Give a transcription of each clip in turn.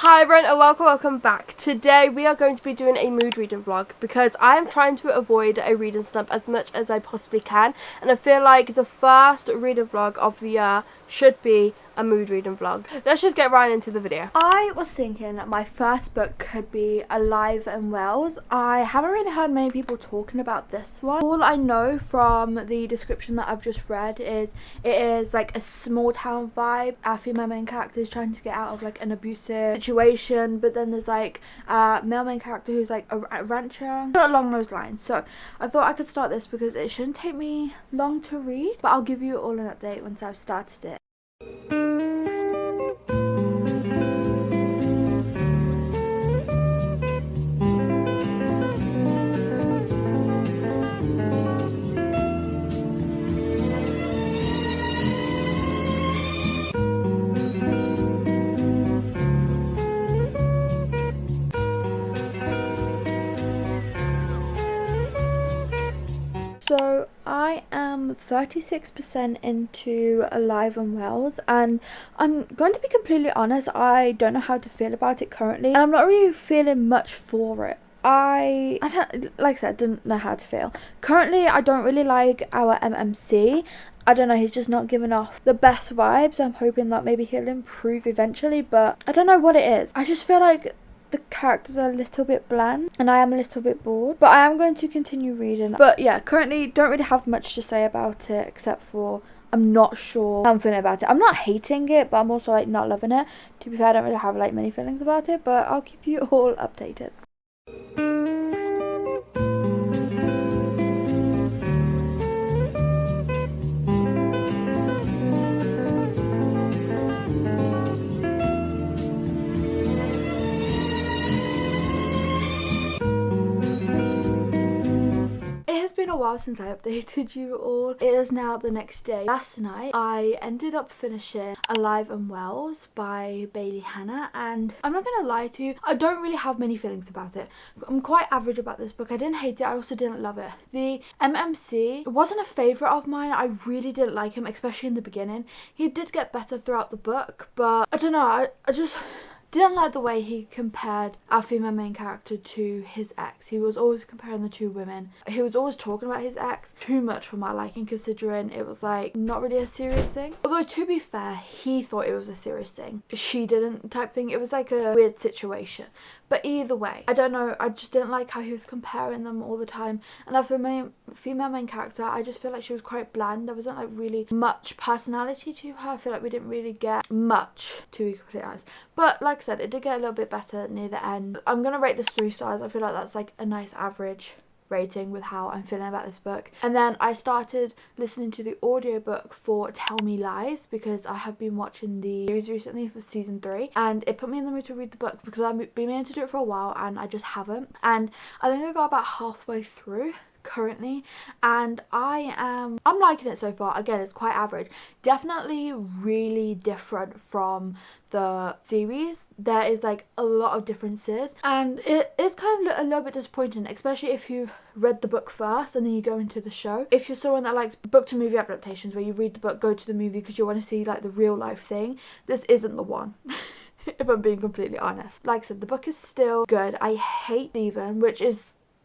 Hi everyone and welcome back. Today we are going to be doing a mood reading vlog because I am trying to avoid a reading slump as much as I possibly can, and I feel like the first reading vlog of the year should be a mood reading vlog. Let's just get right into the video. I was thinking that my first book could be Alive and Wells. I haven't really heard many people talking about this one. All I know from the description that I've just read is it is like a small town vibe. Our female main character is trying to get out of like an abusive situation, but then there's like a male main character who's like a rancher, along those lines. So I thought I could start this because it shouldn't take me long to read, but I'll give you all an update once I've started it. So I am 36% into Alive and Wells, and I'm going to be completely honest, I don't know how to feel about it currently, and I'm not really feeling much for it. I don't, like I said, didn't know how to feel. Currently, I don't really like our MMC. I don't know, he's just not giving off the best vibes. I'm hoping that maybe he'll improve eventually, but I don't know what it is. I just feel like the characters are a little bit bland and I am a little bit bored, but I am going to continue reading. But yeah, currently don't really have much to say about it except for I'm not sure how I'm feeling about it. I'm not hating it, but I'm also like not loving it. To be fair, I don't really have like many feelings about it, but I'll keep you all updated. Been a while since I updated you all. It is now the next day. Last night I ended up finishing Alive and Wells by Bailey Hannah, and I'm not gonna lie to you, I don't really have many feelings about it. I'm quite average about this book. I didn't hate it, I also didn't love it. The MMC wasn't a favourite of mine. I really didn't like him, especially in the beginning. He did get better throughout the book, but I don't know, I just didn't like the way he compared our female main character to his ex. He was always comparing the two women. He was always talking about his ex, too much for my liking, considering it was like not really a serious thing. Although to be fair, he thought it was a serious thing. She didn't type thing. It was like a weird situation. But either way, I don't know, I just didn't like how he was comparing them all the time. And as for my female main character, I just feel like she was quite bland. There wasn't like really much personality to her. I feel like we didn't really get much, to be completely honest. But like I said, it did get a little bit better near the end. I'm gonna rate this 3 stars. I feel like that's like a nice average rating with how I'm feeling about this book. And then I started listening to the audiobook for Tell Me Lies because I have been watching the series recently for season 3, and it put me in the mood to read the book because I've been meaning to do it for a while and I just haven't. And I think I got about halfway through currently, and I'm liking it so far. Again, it's quite average. Definitely really different from the series. There is like a lot of differences, and it is kind of a little bit disappointing, especially if you've read the book first and then you go into the show. If you're someone that likes book to movie adaptations where you read the book, go to the movie because you want to see like the real life thing, this isn't the one. If I'm being completely honest. Like I said, the book is still good. I hate Stephen, which is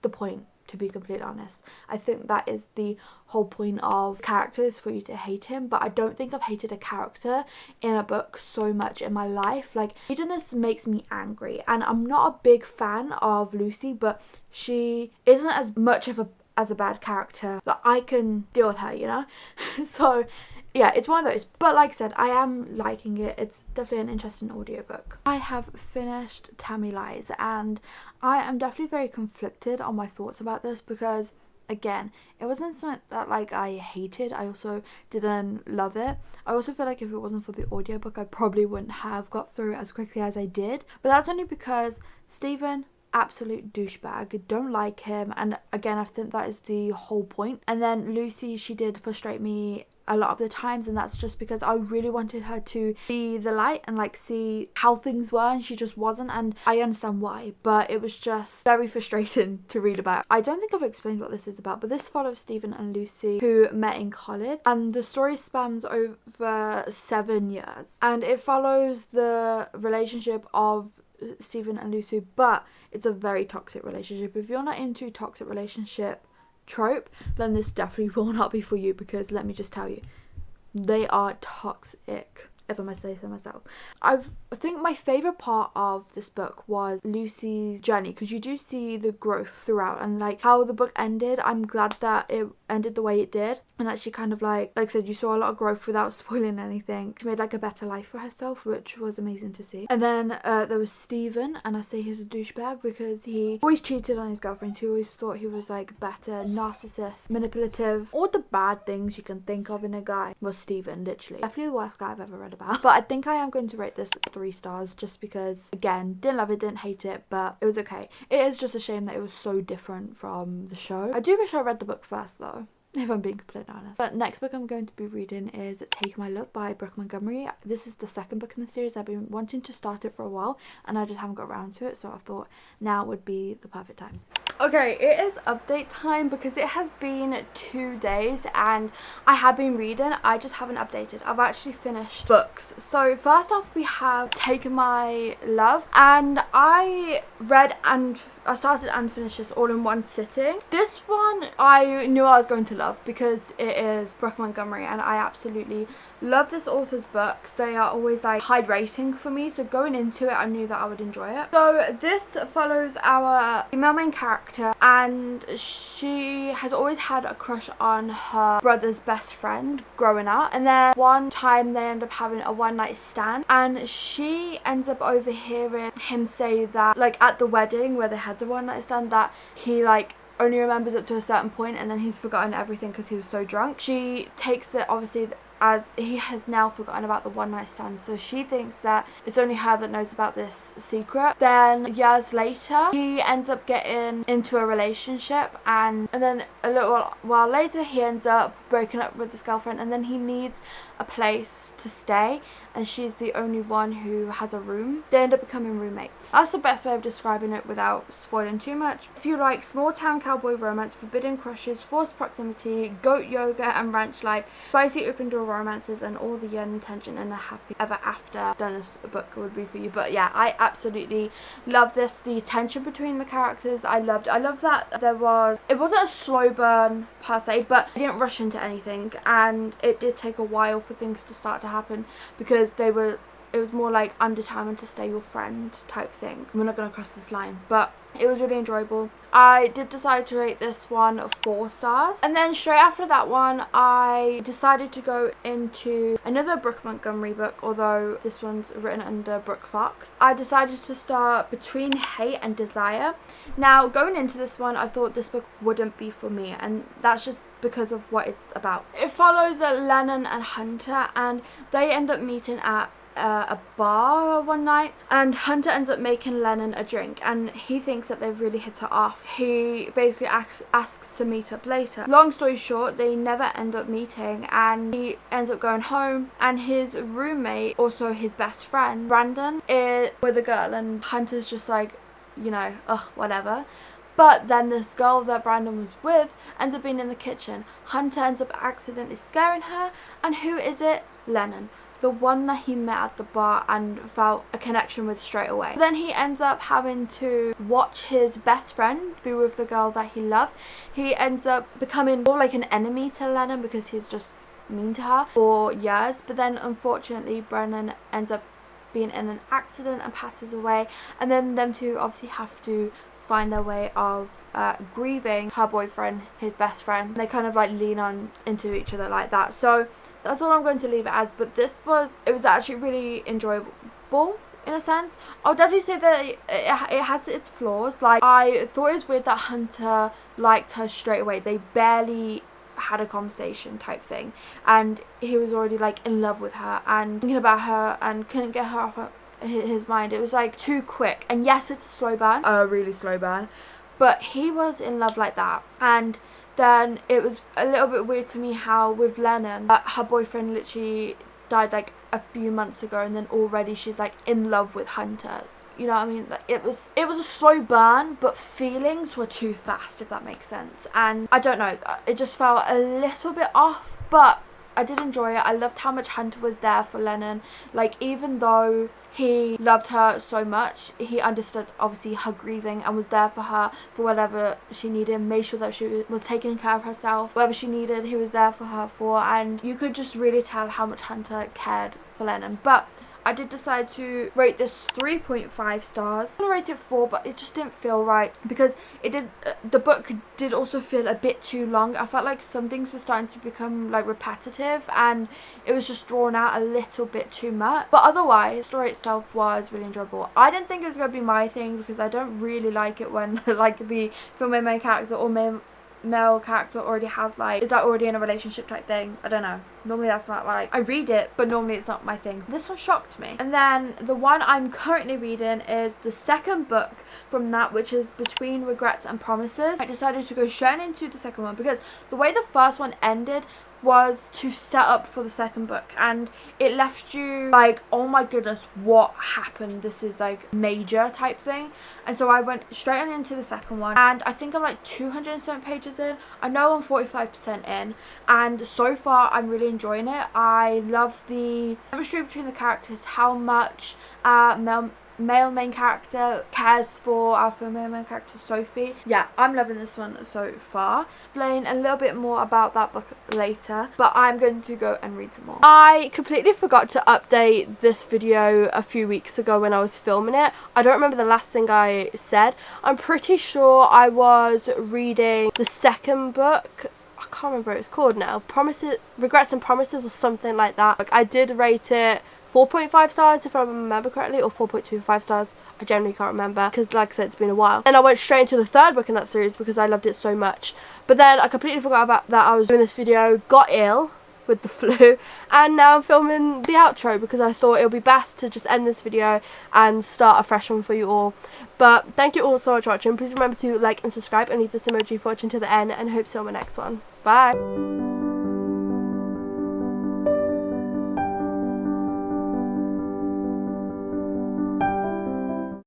the point, to be completely honest. I think that is the whole point of characters, for you to hate him, but I don't think I've hated a character in a book so much in my life. Like, reading this makes me angry, and I'm not a big fan of Lucy, but she isn't as much of a bad character. Like, I can deal with her, you know. So yeah, it's one of those. But like I said, I am liking it. It's definitely an interesting audiobook. I have finished Tell Me Lies, and I am definitely very conflicted on my thoughts about this because, again, it wasn't something that like I hated. I also didn't love it. I also feel like if it wasn't for the audiobook, I probably wouldn't have got through it as quickly as I did. But that's only because Stephen, absolute douchebag, don't like him, and again, I think that is the whole point. And then Lucy, she did frustrate me a lot of the times, and that's just because I really wanted her to see the light and like see how things were, and she just wasn't, and I understand why, but it was just very frustrating to read about. I don't think I've explained what this is about, but this follows Stephen and Lucy, who met in college, and the story spans over 7 years, and it follows the relationship of Stephen and Lucy, but it's a very toxic relationship. If you're not into toxic relationship trope, then this definitely will not be for you, because let me just tell you, they are toxic, if I must say so myself. I think my favourite part of this book was Lucy's journey, because you do see the growth throughout, and like how the book ended. I'm glad that it ended the way it did, and that she kind of like I said, you saw a lot of growth without spoiling anything. She made like a better life for herself, which was amazing to see. And then there was Stephen, and I say he's a douchebag because he always cheated on his girlfriends. He always thought he was like better, narcissist, manipulative, all the bad things you can think of in a guy was Stephen, literally. Definitely the worst guy I've ever read about. But I think I am going to rate this 3 stars, just because, again, didn't love it, didn't hate it, but it was okay. It is just a shame that it was so different from the show. I do wish I read the book first though, if I'm being completely honest. But next book I'm going to be reading is Take My Love by Brooke Montgomery. This is the second book in the series. I've been wanting to start it for a while and I just haven't got around to it, so I thought now would be the perfect time. Okay, it is update time because it has been 2 days and I have been reading. I just haven't updated. I've actually finished books. So first off we have Take My Love, and I started and finished this all in one sitting. This one I knew I was going to love because it is Brooke Montgomery and I absolutely love this author's books. They are always like high rating for me, so going into it I knew that I would enjoy it. So this follows our female main character, and she has always had a crush on her brother's best friend growing up, and then one time they end up having a one night stand and she ends up overhearing him say that, like at the wedding where they had the one night stand, that he like only remembers up to a certain point and then he's forgotten everything because he was so drunk. She takes it obviously as he has now forgotten about the one night stand, so she thinks that it's only her that knows about this secret. Then years later he ends up getting into a relationship, and then a little while later he ends up breaking up with his girlfriend, and then he needs a place to stay and she's the only one who has a room. They end up becoming roommates. That's the best way of describing it without spoiling too much. If you like small town cowboy romance, forbidden crushes, forced proximity, goat yoga and ranch life, spicy open door romances, and all the yearning tension and a happy ever after, then this book would be for you. But yeah, I absolutely love this. The tension between the characters I loved that it wasn't a slow burn per se, but I didn't rush into anything, and it did take a while for things to start to happen because it was more like I'm determined to stay your friend type thing. We're not going to cross this line, but it was really enjoyable. I did decide to rate this one 4 stars, and then straight after that one I decided to go into another Brooke Montgomery book, although this one's written under Brooke Fox. I decided to start Between Hate and Desire. Now going into this one I thought this book wouldn't be for me, and that's just because of what it's about. It follows Lennon and Hunter, and they end up meeting at a bar one night, and Hunter ends up making Lennon a drink and he thinks that they've really hit it off. He basically asks to meet up later. Long story short, they never end up meeting and he ends up going home, and his roommate, also his best friend Brandon, is with a girl, and Hunter's just like, you know, ugh, whatever. But then this girl that Brandon was with ends up being in the kitchen. Hunter ends up accidentally scaring her, and who is it? Lennon, the one that he met at the bar and felt a connection with straight away. Then he ends up having to watch his best friend be with the girl that he loves. He ends up becoming more like an enemy to Lennon because he's just mean to her for years. But then unfortunately Brennan ends up being in an accident and passes away, and then them two obviously have to find their way of grieving her boyfriend, his best friend. They kind of like lean on into each other like that. So that's all I'm going to leave it as. But it was actually really enjoyable in a sense. I'll definitely say that it has its flaws. Like, I thought it was weird that Hunter liked her straight away. They barely had a conversation type thing, and he was already like in love with her and thinking about her and couldn't get her off his mind. It was like too quick. And yes, it's a slow burn, a really slow burn, but he was in love like that. And then it was a little bit weird to me how with Lennon, her boyfriend literally died like a few months ago, and then already she's like in love with Hunter. You know what I mean? Like, it was a slow burn, but feelings were too fast, if that makes sense. And I don't know, it just felt a little bit off, but I did enjoy it. I loved how much Hunter was there for Lennon. Like, even though he loved her so much, he understood obviously her grieving and was there for her for whatever she needed, made sure that she was taking care of herself, whatever she needed he was there for her for. And you could just really tell how much Hunter cared for Lennon. But I did decide to rate this 3.5 stars. I'm gonna rate it 4, but it just didn't feel right because it did. The book did also feel a bit too long. I felt like some things were starting to become like repetitive, and it was just drawn out a little bit too much. But otherwise, the story itself was really enjoyable. I didn't think it was gonna be my thing because I don't really like it when like the female main character or male character already has like, is that already in a relationship type thing? I don't know. Normally that's not like, I read it, but normally it's not my thing. This one shocked me. And then the one I'm currently reading is the second book from that, which is Between Regrets and Promises. I decided to go straight into the second one because the way the first one ended was to set up for the second book, and it left you like, oh my goodness, what happened? This is like major type thing. And so I went straight on into the second one, and I think I'm like 207 pages in. I know I'm 45% in, and so far I'm really enjoying it. I love the chemistry between the characters, how much male main character cares for our female main character Sophie. Yeah, I'm loving this one so far. Explain a little bit more about that book later, but I'm going to go and read some more. I completely forgot to update this video a few weeks ago when I was filming it. I don't remember the last thing I said. I'm pretty sure I was reading the second book. I can't remember what it's called now. Regrets and Promises or something like that. Like, I did rate it 4.5 stars if I remember correctly, or 4.25 stars. I generally can't remember because, like I said, it's been a while. And I went straight into the third book in that series because I loved it so much. But then I completely forgot about that. I was doing this video, got ill with the flu, and now I'm filming the outro because I thought it would be best to just end this video and start a fresh one for you all. But thank you all so much for watching. Please remember to like and subscribe and leave this emoji for watching to the end, and hope to see you on my next one. Bye.